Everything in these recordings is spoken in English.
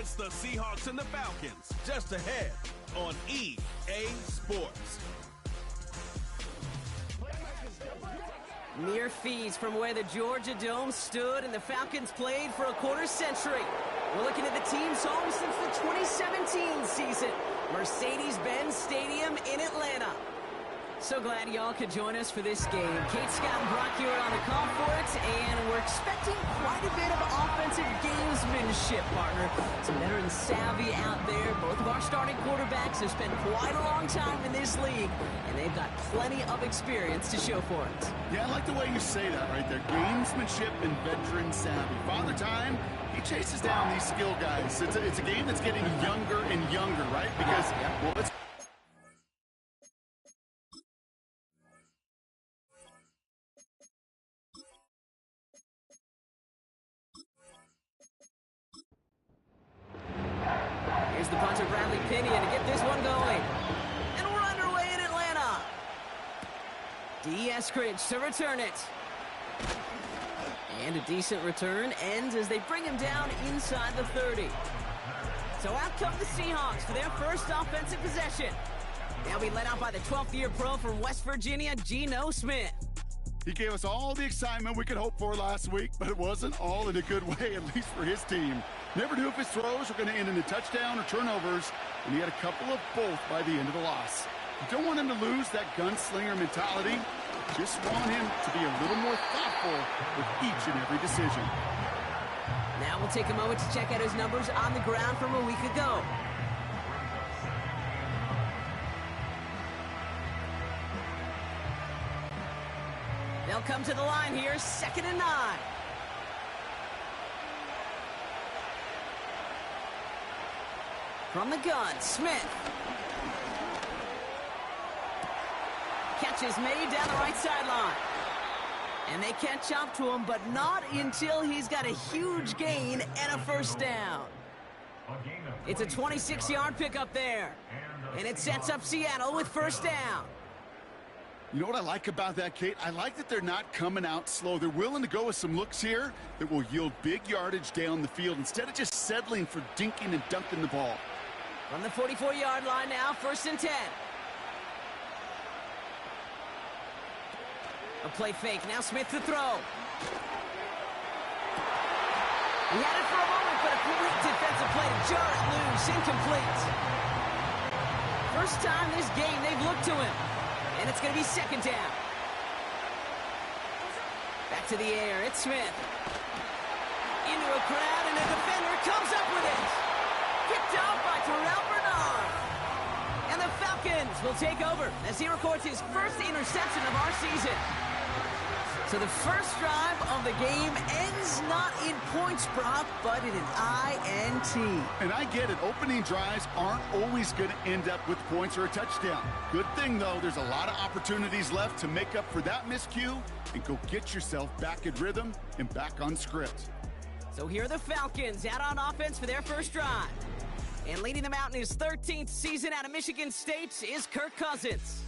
It's the Seahawks and the Falcons, just ahead on EA Sports. Mere feet from where the Georgia Dome stood and the Falcons played for a quarter century. We're looking at the team's home since the 2017 season, Mercedes-Benz Stadium in Atlanta. So glad y'all could join us for this game. Kate, Scott, and Brock here on the call for it, and we're expecting quite a bit of offensive gamesmanship, partner. Some veteran savvy out there. Both of our starting quarterbacks have spent quite a long time in this league, and they've got plenty of experience to show for it. Yeah, I like the way you say that right there. Gamesmanship and veteran savvy. Father Time, he chases down these skill guys. It's a game that's getting younger and younger, right? Because, well, it's Here's the punter, Bradley Pinion, to get this one going. And we're underway in Atlanta. D. Eskridge to return it. And a decent return ends as they bring him down inside the 30. So out come the Seahawks for their first offensive possession. They'll be led out by the 12th-year pro from West Virginia, Geno Smith. He gave us all the excitement we could hope for last week, but it wasn't all in a good way, at least for his team. Never knew if his throws were going to end in a touchdown or turnovers, and he had a couple of both by the end of the loss. You don't want him to lose that gunslinger mentality. Just want him to be a little more thoughtful with each and every decision. Now we'll take a moment to check out his numbers on the ground from a week ago. They'll come to the line here, 2nd and 9. From the gun, Smith. Catch is made down the right sideline. And they catch up to him, but not until he's got a huge gain and a first down. It's a 26-yard pickup there. And it sets up Seattle with first down. You know what I like about that, Kate? I like that they're not coming out slow. They're willing to go with some looks here that will yield big yardage down the field instead of just settling for dinking and dunking the ball. From the 44-yard line now, 1st and 10. A play fake. Now Smith to throw. He had it for a moment, but a quick defensive play to jar it loose. Incomplete. First time this game they've looked to him. And it's going to be 2nd down. Back to the air. It's Smith. Into a crowd, and a defender comes up with it. Picked off by Terrell Bernard. And the Falcons will take over as he records his first interception of our season. So the first drive of the game ends not in points, Brock, but in an INT. And I get it. Opening drives aren't always going to end up with points or a touchdown. Good thing, though, there's a lot of opportunities left to make up for that miscue and go get yourself back in rhythm and back on script. So here are the Falcons out on offense for their first drive. And leading them out in his 13th season out of Michigan State is Kirk Cousins.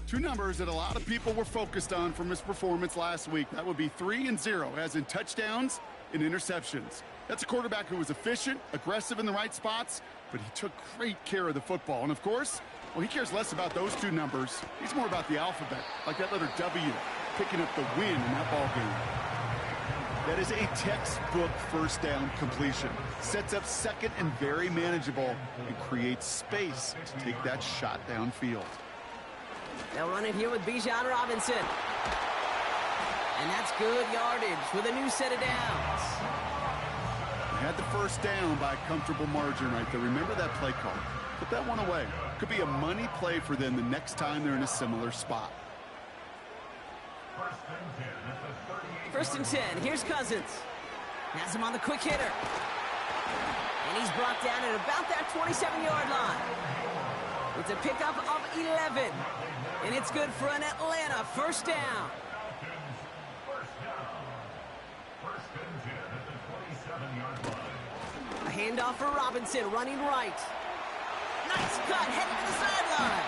Two numbers that a lot of people were focused on from his performance last week. That would be 3 and 0, as in touchdowns and interceptions. That's a quarterback who was efficient, aggressive in the right spots, but he took great care of the football. And of course, well, he cares less about those two numbers. He's more about the alphabet, like that letter W, picking up the win in that ball game. That is a textbook first down completion. Sets up second and very manageable and creates space to take that shot downfield. They'll run it here with Bijan Robinson. And that's good yardage with a new set of downs. They had the first down by a comfortable margin right there. Remember that play call. Put that one away. Could be a money play for them the next time they're in a similar spot. 1st and 10. Here's Cousins. Has him on the quick hitter. And he's brought down at about that 27-yard line. It's a pickup of 11. And it's good for an Atlanta first down. A handoff for Robinson, running right. Nice cut, heading to the sideline.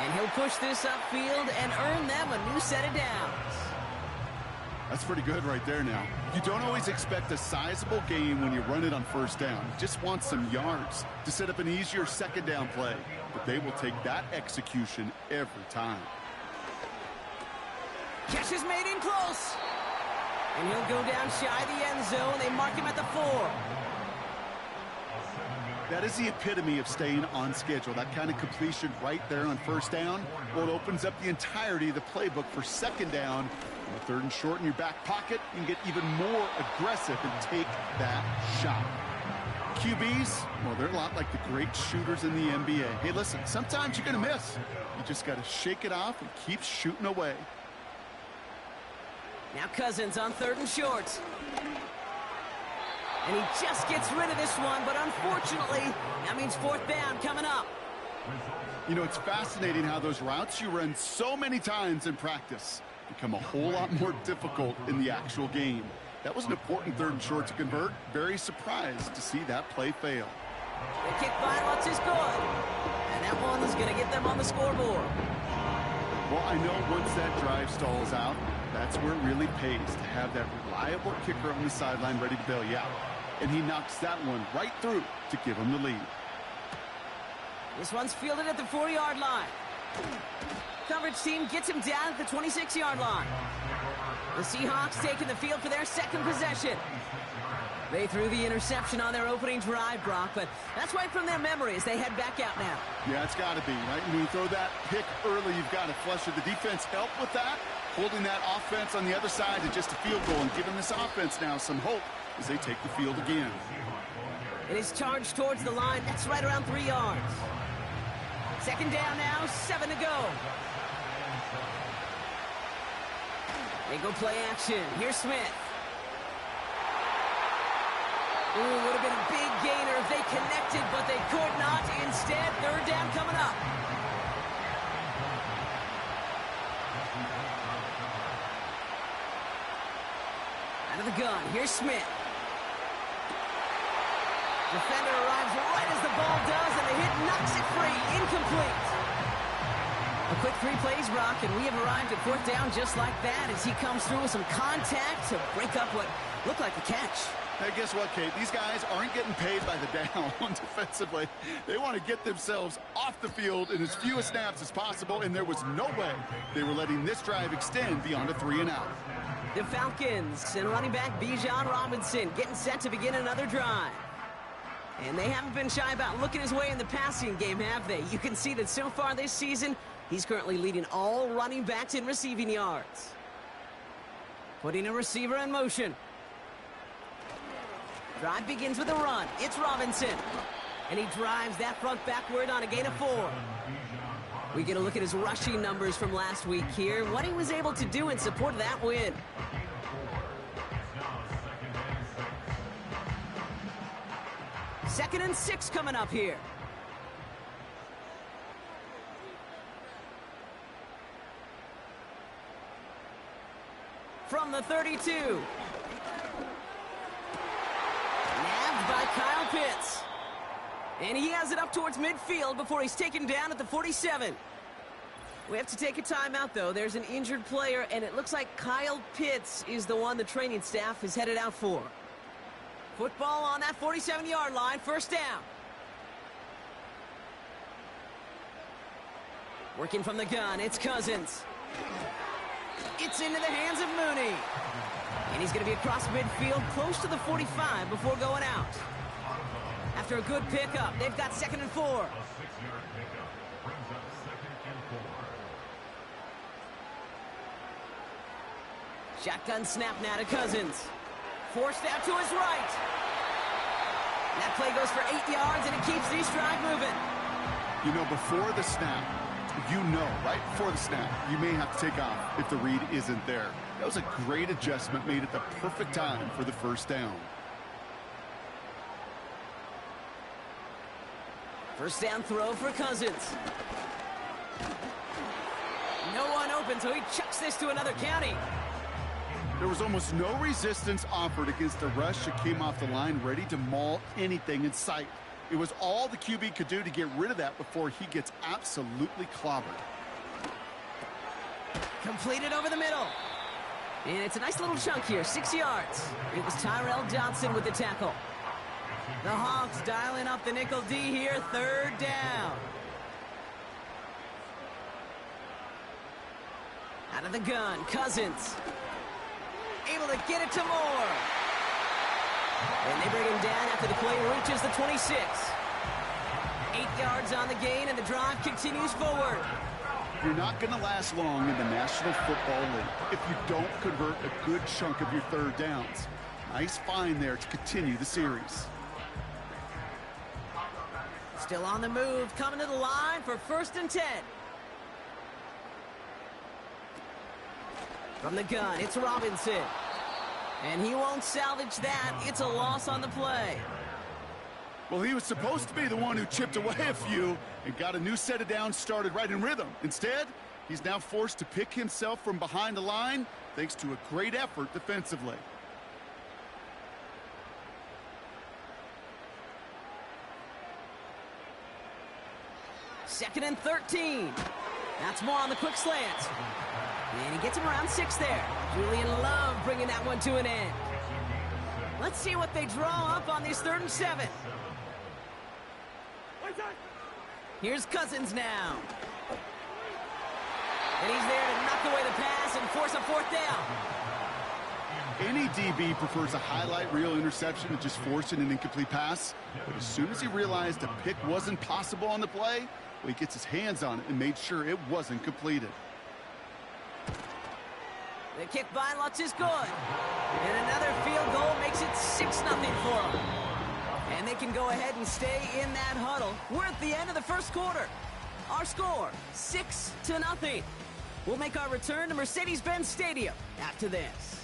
And he'll push this upfield and earn them a new set of downs. That's pretty good right there now. You don't always expect a sizable gain when you run it on first down. You just want some yards to set up an easier second down play. But they will take that execution every time. Catch is made in close. And he'll go down shy of the end zone. They mark him at the 4. That is the epitome of staying on schedule. That kind of completion right there on first down. Well, it opens up the entirety of the playbook for second down. On the 3rd and short in your back pocket, you can get even more aggressive and take that shot. QBs, well, they're a lot like the great shooters in the NBA. Hey, listen, sometimes you're going to miss. You just got to shake it off and keep shooting away. Now Cousins on 3rd and short. And he just gets rid of this one, but unfortunately, that means 4th down coming up. You know, it's fascinating how those routes you run so many times in practice become a whole lot more difficult in the actual game. That was an important 3rd and short to convert. Very surprised to see that play fail. The kick by Lutz is good. And that one is going to get them on the scoreboard. Well, I know once that drive stalls out, that's where it really pays to have that reliable kicker on the sideline ready to bail you out. And he knocks that one right through to give him the lead. This one's fielded at the 4-yard line. Coverage team gets him down at the 26-yard line. The Seahawks taking the field for their second possession. They threw the interception on their opening drive, Brock, but that's right from their memory as they head back out now. Yeah, it's got to be, right? When you throw that pick early, you've got to flush it. The defense help with that, holding that offense on the other side to just a field goal and giving this offense now some hope as they take the field again. It is charged towards the line. That's right around 3 yards. Second down now, 7 to go. They go play action. Here's Smith. Ooh, would have been a big gainer if they connected, but they could not. Instead, 3rd down coming up. Out of the gun, here's Smith. Defender arrives right as the ball does, and the hit knocks it free. Incomplete. A quick 3 plays, Brock, and we have arrived at 4th down just like that as he comes through with some contact to break up what looked like a catch. Hey, guess what, Kate? These guys aren't getting paid by the down defensively. They want to get themselves off the field in as few snaps as possible, and there was no way they were letting this drive extend beyond a 3-and-out. The Falcons and running back Bijan Robinson getting set to begin another drive. And they haven't been shy about looking his way in the passing game, have they? You can see that so far this season, he's currently leading all running backs in receiving yards. Putting a receiver in motion. Drive begins with a run. It's Robinson. And he drives that front backward on a gain of 4. We get a look at his rushing numbers from last week here. What he was able to do in support of that win. Second and 6 coming up here. From the 32. Nabbed by Kyle Pitts. And he has it up towards midfield before he's taken down at the 47. We have to take a timeout, though. There's an injured player, and it looks like Kyle Pitts is the one the training staff is headed out for. Football on that 47-yard line, 1st down. Working from the gun, it's Cousins. It's into the hands of Mooney. And he's going to be across midfield, close to the 45 before going out. After a good pickup, they've got 2nd and 4. Shotgun snap now to Cousins. Forced out to his right. That play goes for 8 yards, and it keeps the stride moving. You know, before the snap, right before the snap, you may have to take off if the read isn't there. That was a great adjustment made at the perfect time for the 1st down. 1st down throw for Cousins. No one open, so he chucks this to another county. There was almost no resistance offered against the rush that came off the line ready to maul anything in sight. It was all the QB could do to get rid of that before he gets absolutely clobbered. Completed over the middle. And it's a nice little chunk here, 6 yards. It was Tyrell Dodson with the tackle. The Hawks dialing up the nickel D here, 3rd down. Out of the gun, Cousins. Able to get it to Moore. And they bring him down after the play reaches the 26. 8 yards on the gain, and the drive continues forward. You're not going to last long in the National Football League if you don't convert a good chunk of your 3rd downs. Nice find there to continue the series. Still on the move, coming to the line for 1st and 10. From the gun, it's Robinson. And he won't salvage that. It's a loss on the play. Well, he was supposed to be the one who chipped away a few and got a new set of downs started right in rhythm. Instead, he's now forced to pick himself from behind the line thanks to a great effort defensively. Second and 13. That's more on the quick slant. And he gets him around 6 there. Julian Love bringing that one to an end. Let's see what they draw up on this 3rd and 7. Here's Cousins now. And he's there to knock away the pass and force a 4th down. Any DB prefers a highlight reel interception to just forcing an incomplete pass. But as soon as he realized a pick wasn't possible on the play, well, he gets his hands on it and made sure it wasn't completed. The kick by Lutz is good. And another field goal makes it 6-0 for them. And they can go ahead and stay in that huddle. We're at the end of the 1st quarter. Our score, 6-0. We'll make our return to Mercedes-Benz Stadium after this.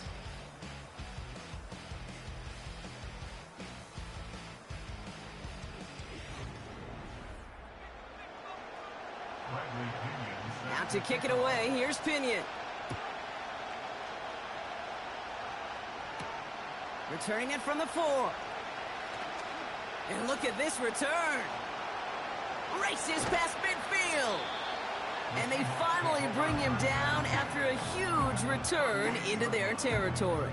Now to kick it away, here's Pinion. Returning it from the 4. And look at this return. Races past midfield. And they finally bring him down after a huge return into their territory.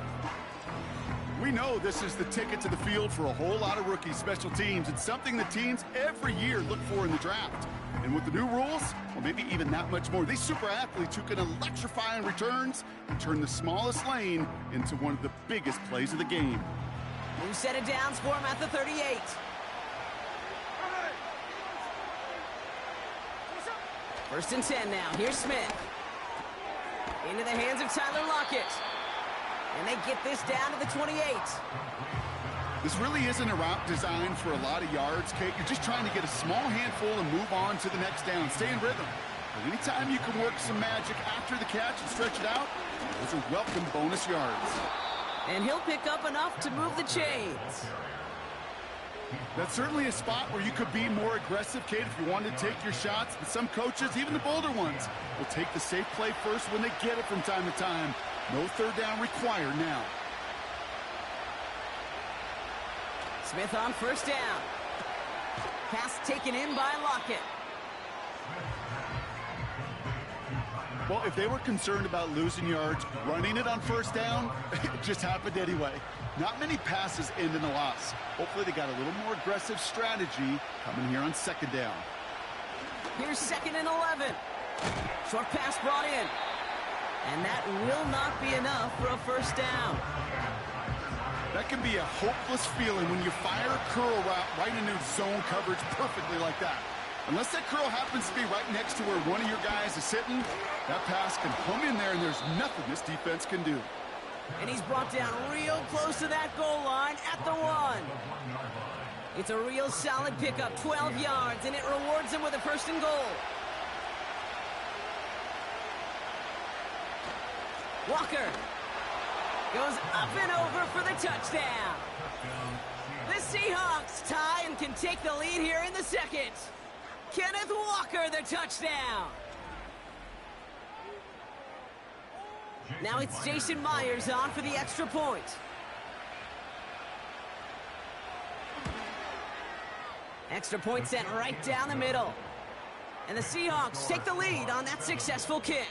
We know this is the ticket to the field for a whole lot of rookie special teams. It's something the teams every year look for in the draft. And with the new rules, or maybe even that much more, these super athletes who can electrify in returns and turn the smallest lane into one of the biggest plays of the game. New set of downs for him at the 38. First and 10 now. Here's Smith. Into the hands of Tyler Lockett. And they get this down to the 28. This really isn't a route designed for a lot of yards, Kate. You're just trying to get a small handful and move on to the next down. Stay in rhythm. But anytime you can work some magic after the catch and stretch it out, those are welcome bonus yards. And he'll pick up enough to move the chains. That's certainly a spot where you could be more aggressive, Kate, if you wanted to take your shots. But some coaches, even the bolder ones, will take the safe play first when they get it from time to time. No 3rd down required now. Smith on 1st down. Pass taken in by Lockett. Well, if they were concerned about losing yards, running it on 1st down, it just happened anyway. Not many passes end in a loss. Hopefully they got a little more aggressive strategy coming here on 2nd down. Here's 2nd and 11. Short pass brought in. And that will not be enough for a 1st down. That can be a hopeless feeling when you fire a curl route right into zone coverage perfectly like that. Unless that curl happens to be right next to where one of your guys is sitting, that pass can hum in there and there's nothing this defense can do. And he's brought down real close to that goal line at the 1. It's a real solid pickup, 12 yards, and it rewards him with a 1st and goal. Walker goes up and over for the touchdown. The Seahawks tie and can take the lead here in the 2nd. Kenneth Walker, the touchdown. Now it's Jason Myers on for the extra point. Extra point sent right down the middle. And the Seahawks take the lead on that successful kick.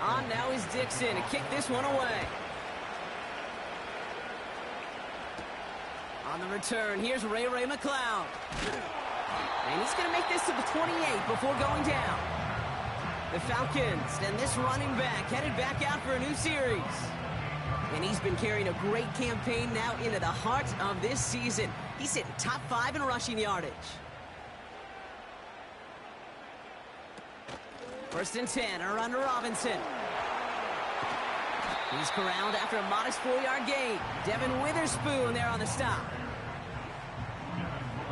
On now is Dixon to kick this one away. On the return, here's Ray McLeod. And he's going to make this to the 28 before going down. The Falcons and this running back headed back out for a new series. And he's been carrying a great campaign now into the heart of this season. He's hitting top 5 in rushing yardage. 1st and 10, a run to Robinson. He's corralled after a modest 4-yard gain. Devin Witherspoon there on the stop.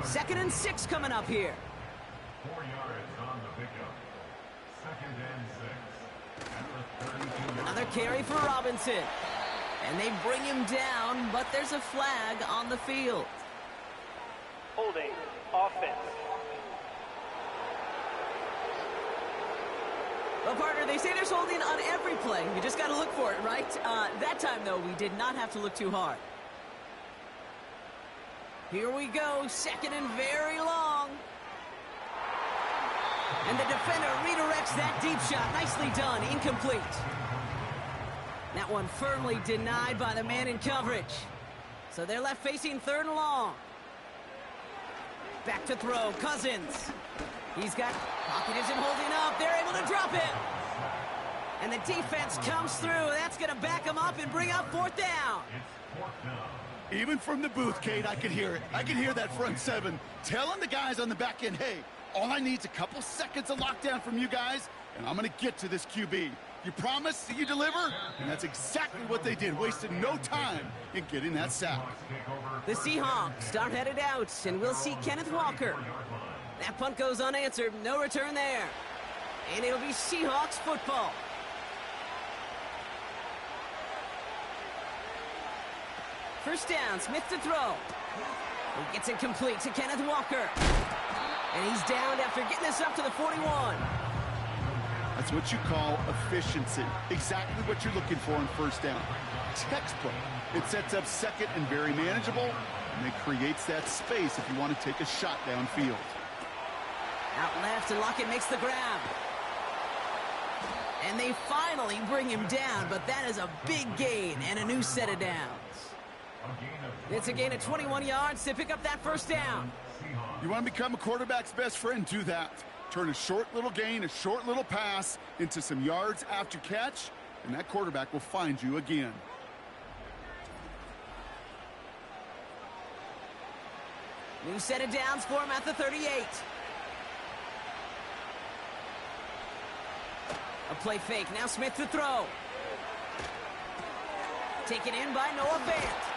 2nd and 6 coming up here. 4 yards on the pickup. 2nd and 6. At the 32. Another carry for Robinson. And they bring him down, but there's a flag on the field. Holding offense. Well, partner, they say there's holding on every play. You just got to look for it, right? That time, though, we did not have to look too hard. Here we go, 2nd and very long. And the defender redirects that deep shot. Nicely done, incomplete. That one firmly denied by the man in coverage. So they're left facing 3rd and long. Back to throw, Cousins. He's got, pocket isn't holding up. They're able to drop it. And the defense comes through. That's going to back him up and bring up 4th down. Even from the booth, Kate, I could hear it. I could hear that front 7 telling the guys on the back end, hey, all I need is a couple seconds of lockdown from you guys, and I'm going to get to this QB. You promise that you deliver? And that's exactly what they did. Wasted no time in getting that sack. The Seahawks start headed out, and we'll see Kenneth Walker. That punt goes unanswered. No return there. And it'll be Seahawks football. First down, Smith to throw. He gets it complete to Kenneth Walker. And he's down after getting this up to the 41. That's what you call efficiency. Exactly what you're looking for on 1st down. Textbook. It sets up 2nd and very manageable, and it creates that space if you want to take a shot downfield. Out left, and Lockett makes the grab. And they finally bring him down, but that is a big gain and a new set of downs. It's a gain of 21 yards to pick up that 1st down. You want to become a quarterback's best friend? Do that. Turn a short little gain, a short little pass into some yards after catch, and that quarterback will find you again. New set of downs for him at the 38. A play fake. Now Smith to throw. Taken in by Noah Fant.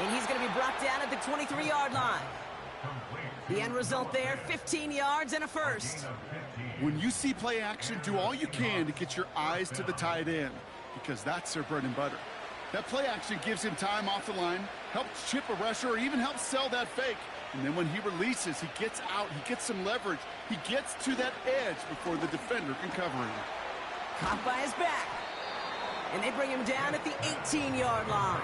And he's going to be brought down at the 23-yard line. The end result there, 15 yards and a 1st. When you see play action, do all you can to get your eyes to the tight end, because that's their bread and butter. That play action gives him time off the line, helps chip a rusher, or even helps sell that fake. And then when he releases, he gets out, he gets some leverage. He gets to that edge before the defender can cover him. Caught by his back. And they bring him down at the 18-yard line.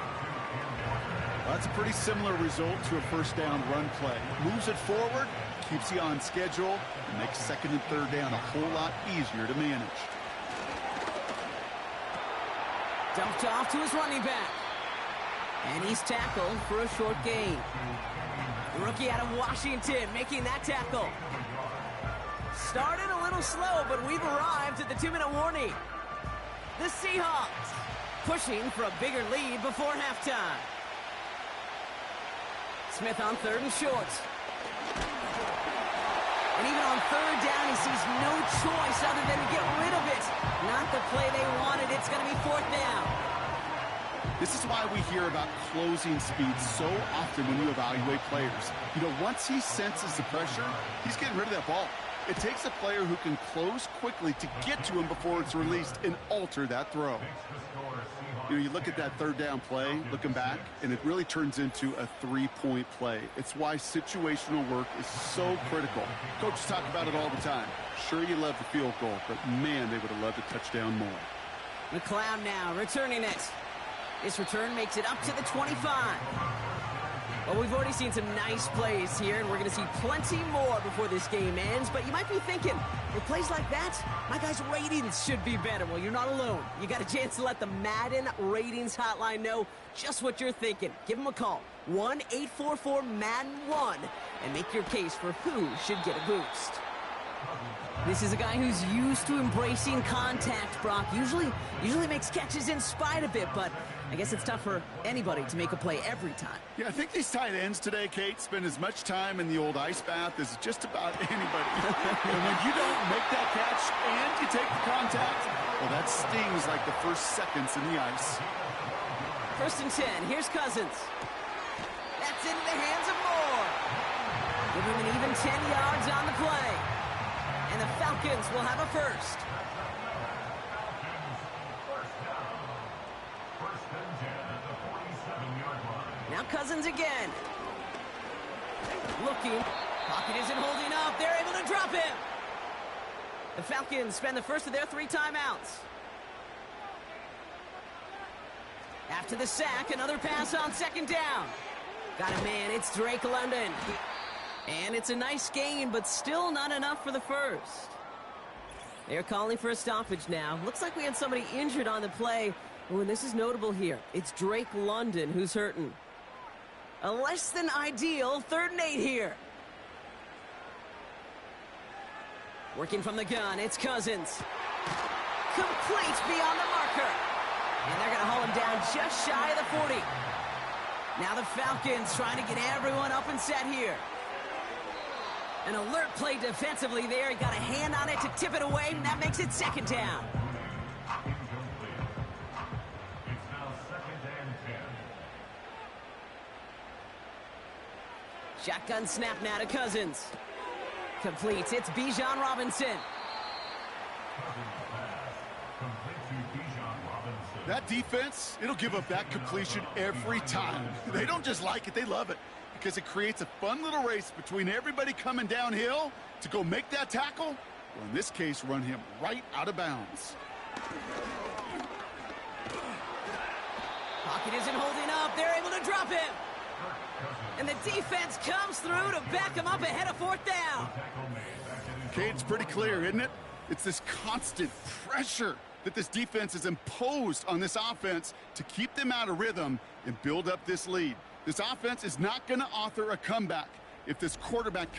That's a pretty similar result to a 1st down run play. Moves it forward, keeps you on schedule, and makes 2nd and 3rd down a whole lot easier to manage. Dumped off to his running back. And he's tackled for a short gain. The rookie out of Washington making that tackle. Started a little slow, but we've arrived at the 2-minute warning. The Seahawks pushing for a bigger lead before halftime. Smith on 3rd and short. And even on 3rd down, he sees no choice other than to get rid of it. Not the play they wanted. It's going to be 4th down. This is why we hear about closing speed so often when you evaluate players. You know, once he senses the pressure, he's getting rid of that ball. It takes a player who can close quickly to get to him before it's released and alter that throw. You know, you look at that 3rd down play, looking back, and it really turns into a 3-point play. It's why situational work is so critical. Coaches talk about it all the time. Sure, you love the field goal, but man, they would have loved a touchdown more. McLeod now returning it. This return makes it up to the 25. Well, we've already seen some nice plays here, and we're going to see plenty more before this game ends. But you might be thinking, with plays like that, my guys' ratings should be better. Well, you're not alone. You got a chance to let the Madden Ratings Hotline know just what you're thinking. Give them a call, 1-844-MADDEN-1, and make your case for who should get a boost. This is a guy who's used to embracing contact, Brock. Usually makes catches in spite of it, but I guess it's tough for anybody to make a play every time. Yeah, I think these tight ends today, Kate, spend as much time in the old ice bath as just about anybody. And when you don't make that catch and you take the contact, well, that stings like the first seconds in the ice. 1st and 10. Here's Cousins. That's into the hands of Moore. Give him an even 10 yards on the play. And the Falcons will have a first. Now Cousins again. Looking. Pocket isn't holding up. They're able to drop him. The Falcons spend the first of their 3 timeouts. After the sack, another pass on 2nd down. Got a man. It's Drake London. And it's a nice gain, but still not enough for the first. They're calling for a stoppage now. Looks like we had somebody injured on the play. Oh, and this is notable here. It's Drake London who's hurting. A less than ideal 3rd and 8 here. Working from the gun, it's Cousins. Complete beyond the marker. And they're going to haul him down just shy of the 40. Now the Falcons trying to get everyone up and set here. An alert play defensively there. He got a hand on it to tip it away, and that makes it 2nd down. It's now 2nd and 10. Shotgun snap now to Cousins. Completes. It's Bijan Robinson. That defense, it'll give up that completion every time. They don't just like it, they love it. Because it creates a fun little race between everybody coming downhill to go make that tackle, or in this case, run him right out of bounds. Pocket isn't holding up. They're able to drop him. And the defense comes through to back him up ahead of 4th down. Okay, it's pretty clear, isn't it? It's this constant pressure that this defense has imposed on this offense to keep them out of rhythm and build up this lead. This offense is not going to author a comeback if this quarterback